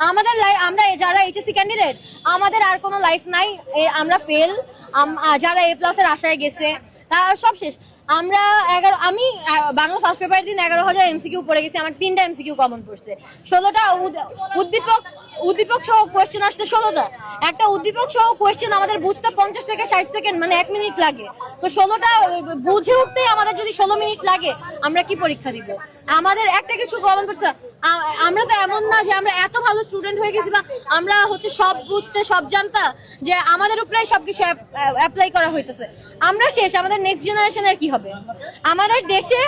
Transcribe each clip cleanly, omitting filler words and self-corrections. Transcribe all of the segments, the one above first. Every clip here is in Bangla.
আমাদের আমরা যারা এইচএসসি ক্যান্ডিডেট আমাদের আর কোনো লাইফ নাই, আমরা ফেল। যারা A+ এর আশায় গেছে তারা সব শেষ। আমরা আমি বাংলা ফার্স্ট পেপারের দিন 11,000 MCQ পড়ে গেছি, আমার 3টা MCQ কমন পড়ছে, 16টা উদ্দীপক সহ কোয়েশ্চেন আসছে 16টা। একটা উদ্দীপক সহ কোয়েশ্চেন আমাদের বুঝতে 50 থেকে 60 সেকেন্ড মানে 1 মিনিট লাগে। তো 16টা বুঝে উঠতে আমাদের যদি 16 মিনিট লাগে আমরা কি পরীক্ষা দিব? আমাদের একটা কিছু কমন পড়ছে। আমরা তো এমন না যে আমরা এত ভালো স্টুডেন্ট হয়ে গেছি বা আমরা হচ্ছে সব বুঝতে সব জানতা যে আমাদের উপরে সবকিছু অ্যাপ্লাই করা হইতেছে। আমরা শেষ, আমাদের নেক্সট জেনারেশনের কি হবে? আমাদের দেশে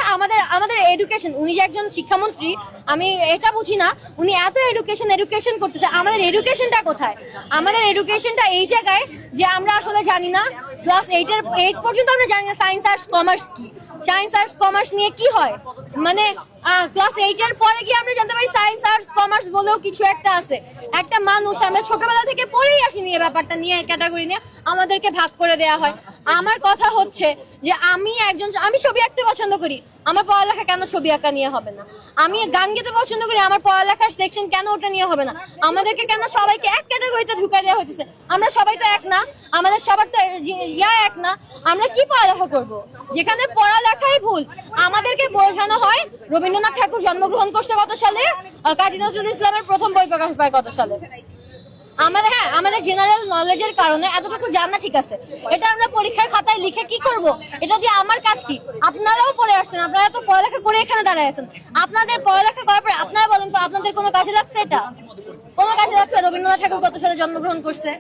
আমাদের এডুকেশন, উনি যে একজন শিক্ষামন্ত্রী আমি এটা বুঝি না, উনি এত এডুকেশন করতেছে, আমাদের এডুকেশনটা কোথায়? আমাদের এডুকেশনটা এই জায়গায় যে আমরা আসলে জানি না, ক্লাস 8 পর্যন্ত আমরা জানি না সায়েন্স আর্টস কমার্স কি, সায়েন্স আর্টস কমার্স নিয়ে কি হয়। মানে ক্লাস 8 এর পরে গিয়ে আমরা জানতে পারি সায়েন্স আর্টস কমার্স বলেও কিছু একটা আছে। একটা মানুষ আমরা ছোটবেলা থেকে পড়েই আসিনি এই ব্যাপারটা নিয়ে, ক্যাটাগরি নিয়ে আমাদেরকে ভাগ করে দেওয়া হয়। আমার কথা হচ্ছে যে আমি ছবি আঁকতে পছন্দ করি, আমার পড়ালেখা কেন ছবি আঁকা নিয়ে হবে না? আমি গান গেতে পছন্দ করি, আমার পড়ালেখার সেকশন কেন ওটা নিয়ে হবে না? আমাদেরকে কেন সবাইকে এক ক্যাটাগরিতে ঢুকাই দেওয়া হইতেছে? আমরা সবাই তো এক না, আমাদের সবার তো এক না। আমরা কি পড়ালেখা করব যেখানে পড়ালেখাই ভুল? আমাদেরকে বোঝানো হয় রবীন্দ্রনাথ ঠাকুর জন্মগ্রহণ করছে কত সালে, কাজী নজরুল ইসলামের প্রথম বই প্রকাশ পায় কত সালে। আমাদের জেনারেল নলেজের কারণে এতটুকু জানা ঠিক আছে, এটা আমরা পরীক্ষার খাতায় লিখে কি করব? এটা দিয়ে আমার কাজ কি? আপনারাও পড়ে আসছেন, আপনারা তো পড়ালেখা করে এখানে দাঁড়ায় আছেন, আপনাদের পড়ালেখা করার পরে আপনারা বলেন তো আপনাদের কোনো কাজে লাগছে? এটা কোনো কাজে লাগছে? রবীন্দ্রনাথ ঠাকুর কত সালে জন্মগ্রহণ করছে?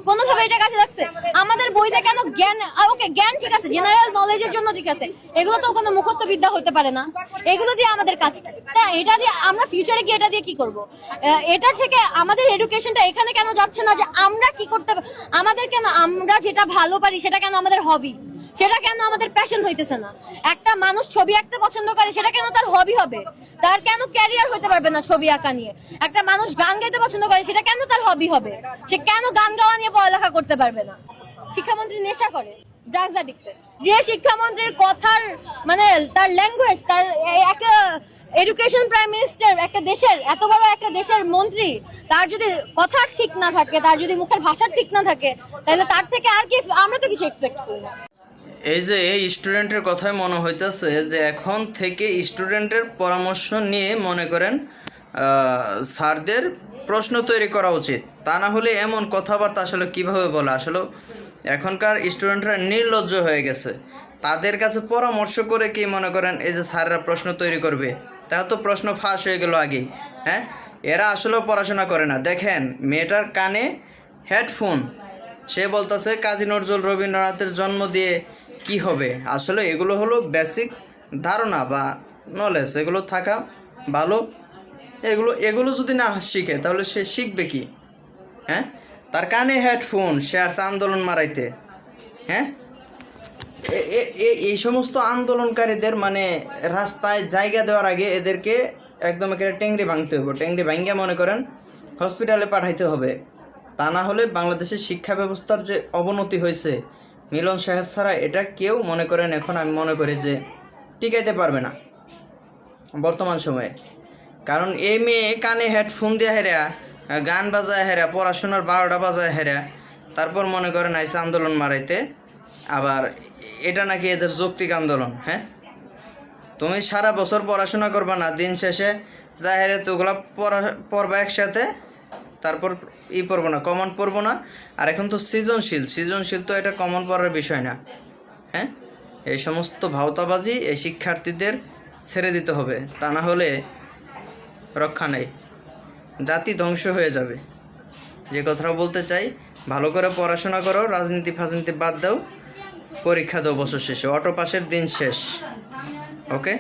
কোনোভাবে এটা কাজে লাগছে? আমাদের বইতে কেন জ্ঞান? ওকে, জ্ঞান ঠিক আছে, জেনারেল নলেজের জন্য ঠিক আছে, এগুলো তো কোনো মুখস্থ বিদ্যা হতে পারে না। এগুলো দিয়ে আমাদের কাজ কি? এটা দিয়ে আমরা ফিউচারে গিয়ে এটা দিয়ে কি করব? এটার থেকে আমাদের এডুকেশনটা এখানে কেন যাচ্ছে না যে আমরা কি করতে, আমাদের কেন আমরা যেটা ভালো পারি সেটা কেন আমাদের হবি, সেটা কেন আমাদের প্যাশন হইতেছে না? একটা মানুষ ছবি আঁকতে পছন্দ করে, সেটা কেন তার হবি হবে? তার কেন ক্যারিয়ার হইতে পারবে না ছবি আঁকা নিয়ে? একটা মানুষ গান গাইতে পছন্দ করে, সেটা কেন তার হবি হবে? সে কেন গান গাওয়া নিয়ে পড়ালেখা করতে পারবে না? শিক্ষামন্ত্রী নেশা করে, ড্রাগস অ্যাডিক্টেড। যে শিক্ষামন্ত্রীর কথার মানে তার ল্যাঙ্গুয়েজ, তার একটা এডুকেশন প্রাইম মিনিস্টার, একটা দেশের এত বড় একটা দেশের মন্ত্রী, তার যদি কথা ঠিক না থাকে, তার যদি মুখের ভাষা ঠিক না থাকে, তাহলে তার থেকে আর কি? আমরা তো কিছু এক্সপেক্ট করি না। এই যে এই স্টুডেন্টের কথাই মনে হইতেছে যে এখন থেকে স্টুডেন্টের পরামর্শ নিয়ে মনে করেন স্যারদের প্রশ্ন তৈরি করা উচিত। তা না হলে এমন কথাবার্তা আসলে কিভাবে বলে? আসলে এখনকার স্টুডেন্টরা নির্লজ্জ হয়ে গেছে, তাদের কাছে পরামর্শ করে কি মনে করেন এই যে স্যাররা প্রশ্ন তৈরি করবে? তাও তো প্রশ্ন ফাঁস হয়ে গেল আগেই। হ্যাঁ, এরা আসলেও পড়াশোনা করে না। দেখেন মেয়েটার কানে হেডফোন, সে বলতেছে কাজী নজরুল রবীন্দ্রনাথের জন্ম দিয়ে কি হবে? আসলে এগুলো হলো বেসিক ধারণা বা নলেজ, এগুলো থাকা ভালো। এগুলো যদি না শিখে তাহলে সে শিখবে কি? হ্যাঁ, তার কানে হেডফোন, সে আসছে আন্দোলন মারাইতে। হ্যাঁ, এই সমস্ত আন্দোলনকারীদের মানে রাস্তায় জায়গা দেওয়ার আগে এদেরকে একদম একেবারে টেংরি ভাঙতে হবে। টেংরি ভাঙ্গা মনে করেন হসপিটালে পাঠাইতে হবে। তা না হলে বাংলাদেশের শিক্ষা ব্যবস্থার যে অবনতি হয়েছে, মিলন সাহেব ছাড়া এটা কেউ মনে করেন এখন আমি মনে করি যে টিকাইতে পারবে না বর্তমান সময়ে। কারণ এই মেয়ে কানে হেডফোন দিয়ে হেরা, গান বাজায় হেরা, পড়াশোনার 12টা বাজায় হেরা, তারপর মনে করেন আইসে আন্দোলন মারাইতে। আবার এটা নাকি এদের যৌক্তিক আন্দোলন। হ্যাঁ, তুমি সারা বছর পড়াশোনা করবা না, দিন শেষে যা হেরে তোগুলা পড়বা একসাথে, তারপর পড়বো না, কমন পড়বো না। আর এখন তো সৃজনশীল তো এটা কমন পড়ার বিষয় না। হ্যাঁ, এই সমস্ত ভাওতাবাজি এই শিক্ষার্থীদের ছেড়ে দিতে হবে, তা না হলে রক্ষা নেই, জাতি ধ্বংস হয়ে যাবে। যে কথাটা বলতে চাই, ভালো করে পড়াশোনা করো, রাজনীতি ফাজনীতি বাদ দাও, পরীক্ষা দাও বছর শেষে, অটো পাসের দিন শেষ। ওকে।